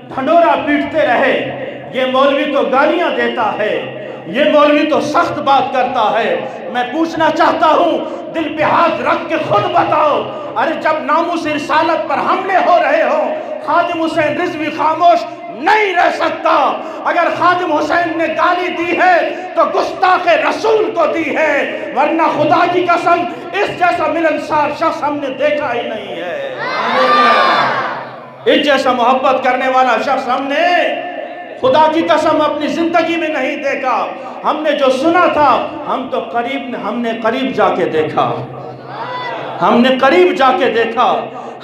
ڈھنڈورا پیٹتے رہے، یہ مولوی تو گالیاں دیتا ہے، یہ مولوی تو سخت بات کرتا ہے۔ میں پوچھنا چاہتا ہوں، دل پہ ہاتھ رکھ کے خود بتاؤ، ارے جب ناموس رسالت پر حملے ہو رہے ہوں، خادم حسین رضوی خاموش نہیں رہ سکتا۔ اگر خادم حسین نے گالی دی ہے تو گستاخ رسول کو دی ہے، ورنہ خدا کی قسم اس جیسا ملنسار شخص ہم نے دیکھا ہی نہیں ہے۔ اس جیسا محبت کرنے والا شخص ہم نے خدا کی قسم اپنی زندگی میں نہیں دیکھا۔ ہم نے جو سنا تھا ہم نے قریب جا کے دیکھا، ہم نے قریب جا کے دیکھا،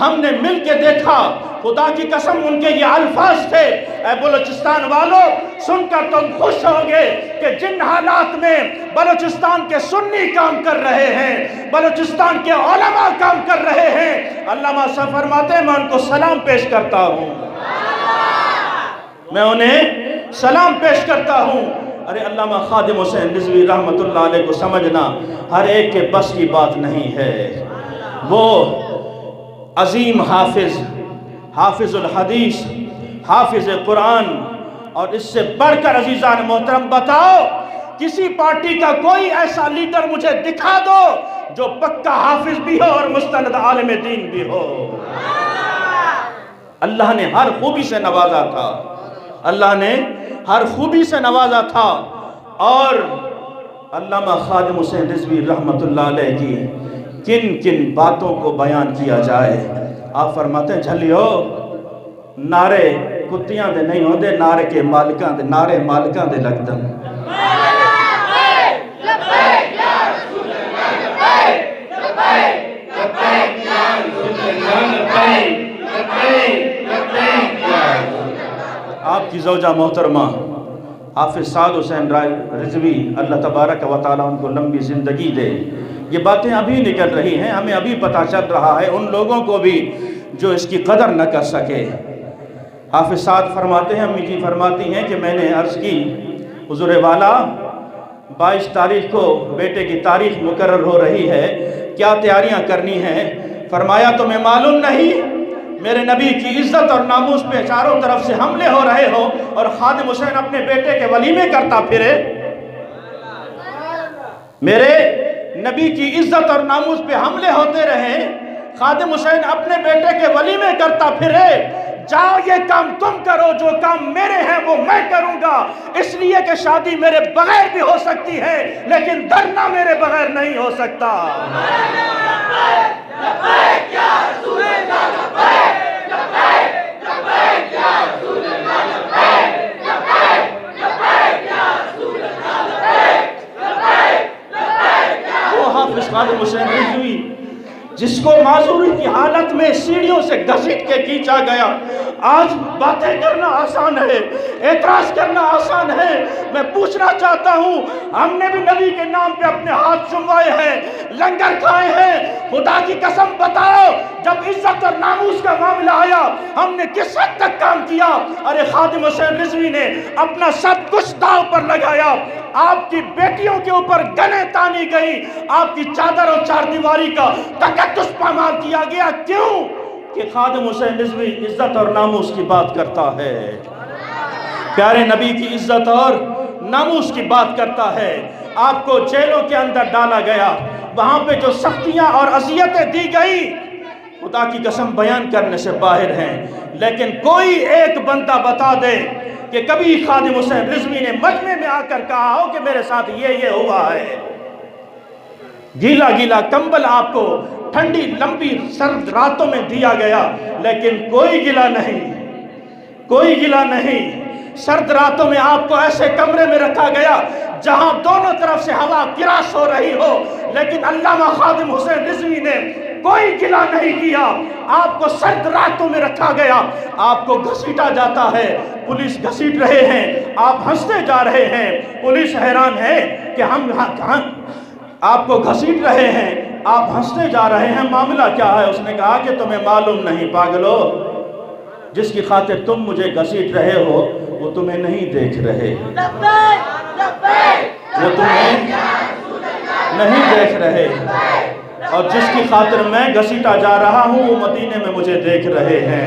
ہم نے مل کے دیکھا۔ خدا کی قسم ان کے یہ الفاظ تھے، اے بلوچستان والوں، سن کر تم خوش ہوگے کہ جن حالات میں بلوچستان کے سنی کام کر رہے ہیں، بلوچستان کے علماء کام کر رہے ہیں، علامہ صاحب فرماتے ہیں میں ان کو سلام پیش کرتا ہوں، میں انہیں سلام پیش کرتا ہوں۔ ارے علامہ خادم حسین رضوی رحمت اللہ علیہ کو سمجھنا ہر ایک کے بس کی بات نہیں ہے۔ وہ عظیم حافظ الحدیث، حافظ قرآن، اور اس سے بڑھ کر عزیزان محترم بتاؤ کسی پارٹی کا کوئی ایسا لیڈر مجھے دکھا دو جو پکا حافظ بھی ہو اور مستند عالم دین بھی ہو۔ اللہ نے ہر خوبی سے نوازا تھا، اللہ نے ہر خوبی سے نوازا تھا۔ اور علامہ خادم حسین رضوی رحمت اللہ علیہ کی کن کن باتوں کو بیان کیا جائے۔ آپ فرماتے ہیں جھلیو نعرے کتیاں دے نہیں ہوندے، نعرے کے مالکاں دے، نعرے مالکاں دے لگدن۔ آپ کی زوجہ محترمہ حافظ سعد حسین رضوی اللہ تبارک و تعالیٰ ان کو لمبی زندگی دے، یہ باتیں ابھی نکل رہی ہیں، ہمیں ابھی پتہ چل رہا ہے ان لوگوں کو بھی جو اس کی قدر نہ کر سکے۔ حافظ سعد فرماتے ہیں، امی جی فرماتی ہیں کہ میں نے عرض کی حضور والا 22 تاریخ کو بیٹے کی تاریخ مقرر ہو رہی ہے، کیا تیاریاں کرنی ہیں؟ فرمایا تمہیں معلوم نہیں میرے نبی کی عزت اور ناموس پہ چاروں طرف سے حملے ہو رہے ہو اور خادم حسین اپنے بیٹے کے ولیمے کرتا پھرے؟ میرے نبی کی عزت اور ناموس پہ حملے ہوتے رہے، خادم حسین اپنے بیٹے کے ولیمے کرتا پھرے۔ جاؤ یہ کام تم کرو، جو کام میرے ہیں وہ میں کروں گا، اس لیے کہ شادی میرے بغیر بھی ہو سکتی ہے لیکن دھرنا میرے بغیر نہیں ہو سکتا۔ وہ حافظ خادم حسین رضوی جس کو معذوری کی حالت میں سیڑھیوں سے گھسیٹ کے کھینچا گیا، آج باتیں کرنا آسان ہے، اعتراض کرنا آسان ہے۔ میں پوچھنا چاہتا ہوں، ہم نے بھی نبی کے نام پہ اپنے ہاتھ چموائے ہیں، لنگر کھائے ہیں، خدا کی قسم بتاؤ جب عزت اور ناموس کا معاملہ آیا ہم نے کس حد تک کام کیا؟ ارے خادم حسین رضوی نے اپنا سب کچھ داؤ پر لگایا، آپ کی بیٹیوں کے اوپر گنیں تانی گئی، آپ کی چادر اور چار دیواری کا تقدس پامال کیا گیا۔ کیوں؟ کہ خادم حسین رضوی عزت اور ناموس کی بات کرتا ہے، پیارے نبی کی عزت اور ناموس کی بات کرتا ہے۔ آپ کو جیلوں کے اندر ڈالا گیا، وہاں پہ جو سختیاں اور اذیتیں دی گئی خدا کی قسم بیان کرنے سے باہر ہیں، لیکن کوئی ایک بندہ بتا دے کہ کبھی خادم حسین رضوی نے مجمع میں آ کر کہا ہو کہ میرے ساتھ یہ ہوا ہے۔ گیلا گیلا کمبل آپ کو ٹھنڈی لمبی سرد راتوں میں دیا گیا، لیکن کوئی گلا نہیں، کوئی گلا نہیں۔ سرد راتوں میں آپ کو ایسے کمرے میں رکھا گیا جہاں دونوں طرف سے ہوا کراس ہو رہی ہو، لیکن علامہ خادم حسین رضوی نے کوئی گلا نہیں کیا۔ آپ کو سرد راتوں میں رکھا گیا، آپ کو گھسیٹا جاتا ہے، پولیس گھسیٹ رہے ہیں، آپ ہنستے جا رہے ہیں، پولیس حیران ہے کہ ہم آپ کو گھسیٹ رہے ہیں، آپ ہنستے جا رہے ہیں، معاملہ کیا ہے؟ اس نے کہا کہ تمہیں معلوم نہیں پاگلو، جس کی خاطر تم مجھے گھسیٹ رہے ہو وہ تمہیں نہیں دیکھ رہے، وہ تمہیں نہیں دیکھ رہے، اور جس کی خاطر میں گھسیٹا جا رہا ہوں وہ مدینے میں مجھے دیکھ رہے ہیں،